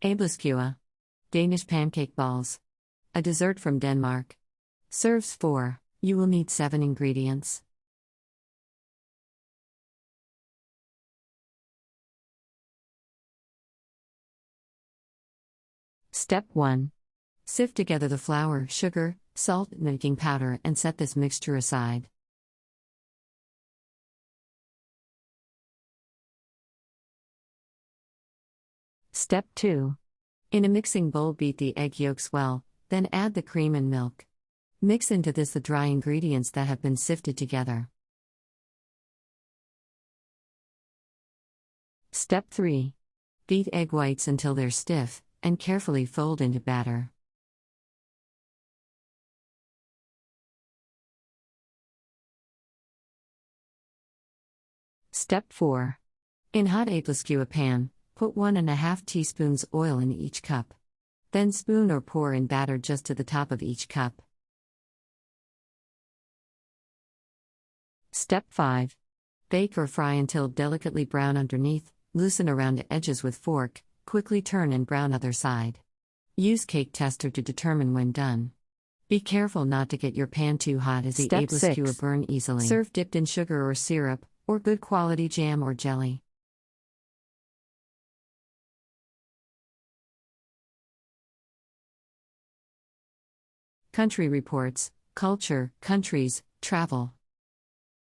Aebleskiver. Danish pancake balls. A dessert from Denmark. Serves 4. You will need 7 ingredients. Step 1. Sift together the flour, sugar, salt, and baking powder and set this mixture aside. Step 2. In a mixing bowl, beat the egg yolks well, then add the cream and milk. Mix into this the dry ingredients that have been sifted together. Step 3. Beat egg whites until they're stiff, and carefully fold into batter. Step 4. In hot Aebleskiver pan, put 1½ teaspoons oil in each cup. Then spoon or pour in batter just to the top of each cup. Step 5. Bake or fry until delicately brown underneath, loosen around the edges with fork, quickly turn and brown other side. Use cake tester to determine when done. Be careful not to get your pan too hot as the Aebleskiver burn easily. Serve dipped in sugar or syrup, or good quality jam or jelly. Country Reports, Culture, Countries, Travel.